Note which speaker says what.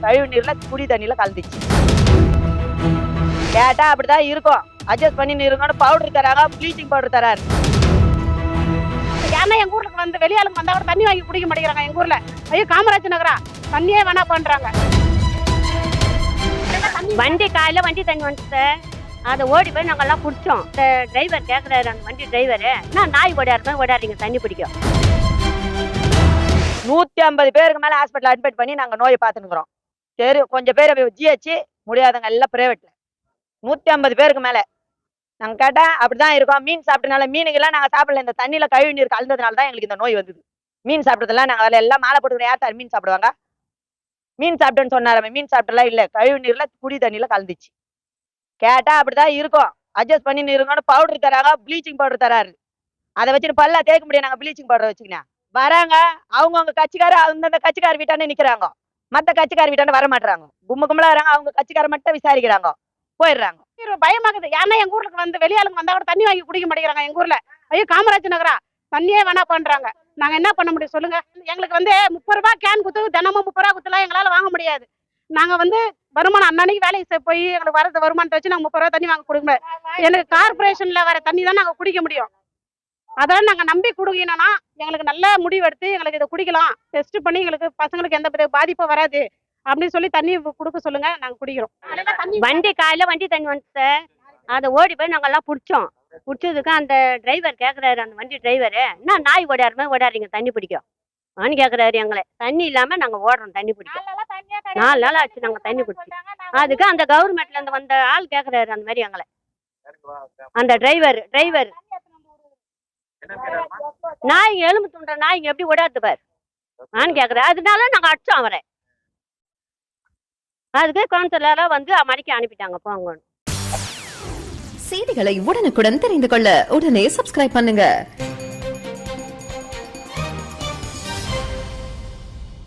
Speaker 1: கழிவு நீர்ல குடி தண்ணியில கலந்துச்சு. கேட்டா அப்படிதான் இருக்கும், அட்ஜஸ்ட் பண்ணி இருக்கணும். பவுடர் தராங்க, ப்ளீச்சிங் பவுடர் தராரு.
Speaker 2: ஏன்னா எங்க ஊருக்கு வந்து வெளியாளுங்க வந்தா கூட தண்ணி வாங்கி குடிக்க மாட்டேங்கிறாங்க. எங்க ஊர்ல ஐயோ காமராஜ் நகரா தண்ணியே வேணா பண்றாங்க.
Speaker 3: வண்டி காலையில வண்டி தண்ணி வந்துச்சு, அதை ஓடி போய் நாங்கெல்லாம் குடிச்சோம். இந்த டிரைவர் கேட்குறாரு, அந்த வண்டி டிரைவரு, நான் நாய் ஓடாடுறீங்க தண்ணி பிடிக்கும்.
Speaker 1: 150 பேருக்கு மேல ஹாஸ்பிட்டல் அட்மிட் பண்ணி நாங்க நோயை பார்த்துக்கிறோம். சரி, கொஞ்சம் பேர் ஜிஹெச், முடியாதவங்க எல்லாம் பிரைவேட்ல. 150 பேருக்கு மேல. நாங்க கேட்டா அப்படிதான் இருக்கோம். மீன் சாப்பிட்டனால, மீனுக்கெல்லாம் நாங்க சாப்பிடல, இந்த தண்ணியில கழிவு நீர் கலந்ததுனால தான் எங்களுக்கு இந்த நோய் வந்தது. மீன் சாப்பிட்டதெல்லாம் நாங்க அதில் எல்லாம் மாலை போட்டுக்கிறோம். யார் மீன் சாப்பிடுவாங்க? மீன் சாப்பிட்டேன்னு சொன்னாரு. மீன் சாப்பிட்டலாம் இல்ல, கழிவு நீர்ல குடி தண்ணியில கலந்துச்சு. கேட்டா அப்படிதான் இருக்கும், அட்ஜஸ்ட் பண்ணி இருக்கணும். பவுடர் தராங்க, ப்ளீச்சிங் பவுடர் தராரு. அதை வச்சுட்டு பல்ல தேய்க்க முடியும். நாங்க ப்ளீச்சிங் பவுடர் வச்சுக்கினா வராங்க, அவங்கவுங்க கட்சிக்கார அந்தந்த கட்சிக்கார வீட்டானே நிக்கிறாங்க, மத்த கட்சிக்கார வீட்டான வர மாட்டாங்க. கும்பலா வராங்க, அவங்க கட்சிக்கார மட்டும் விசாரிக்கிறாங்க, போயிடுறாங்க.
Speaker 2: பயமாக்குது. ஏன்னா எங்க ஊருக்கு வந்து வெளியாளுங்க வந்தா கூட தண்ணி வாங்கி குடிக்க மாட்டேங்கிறாங்க. எங்க ஊர்ல ஐயோ காமராஜ் நகரா தண்ணியே வேணா பண்றாங்க. நாங்க என்ன பண்ண முடியும் சொல்லுங்க? எங்களுக்கு வந்து 30 ரூபாய் கேன் குத்து, தினமும் 30 ரூபா குத்துலாம் எங்களால வாங்க முடியாது. நாங்க வந்து வருமானம் அன்னன்னைக்கு வேலைக்கு போய் எங்களுக்கு வரது வருமானத்தை வச்சு நாங்க 30 ரூபா தண்ணி வாங்க கொடுக்க முடியாது. எனக்கு கார்பரேஷன்ல வர தண்ணி தான் நாங்க குடிக்க முடியும். அதெல்லாம் நாங்க நம்பி குடிக்கணும்னா எங்களுக்கு நல்ல முடிவு எடுத்து எங்களுக்கு இதை குடிக்கலாம், டெஸ்ட் பண்ணி எங்களுக்கு பசங்களுக்கு எந்த பாதிப்பும் வராது அப்படின்னு சொல்லி தண்ணி கொடுக்க சொல்லுங்க, நாங்க குடிக்கிறோம்.
Speaker 3: வண்டி காலையில வண்டி தண்ணி வந்துச்சு, அதை ஓடி போய் நாங்கெல்லாம் பிடிச்சோம். பிடிச்சதுக்கு அந்த டிரைவர் கேட்குறாரு, அந்த வண்டி டிரைவரு, நான் நாய் ஓடாடுறீங்க தண்ணி பிடிக்கும் ஆன்னு கேட்குறாரு. எங்களை தண்ணி இல்லாம நாங்க ஓடுறோம் தண்ணி பிடிக்கும். 4 நாள் ஆச்சு நாங்க தண்ணி குடிச்சு. அதுக்கு அந்த கவர்மெண்ட்ல இருந்து வந்த ஆள் கேட்குறாரு அந்த மாதிரி எங்களை. அந்த டிரைவர் நாய்ங்க எலும்பு துண்ட நாய்ங்க எப்படி ஓடாது பாரு ஆன்னு கேட்குறாரு. அதனால நாங்க அடிச்சோம் அவரை. அதுக்கு கவுன்சிலரா வந்து மடிக்க அனுப்பிட்டாங்க போங்க.
Speaker 4: செய்திகளை உடனுக்குடன் தெரிந்து கொள்ள உடனே சப்ஸ்கிரைப் பண்ணுங்க.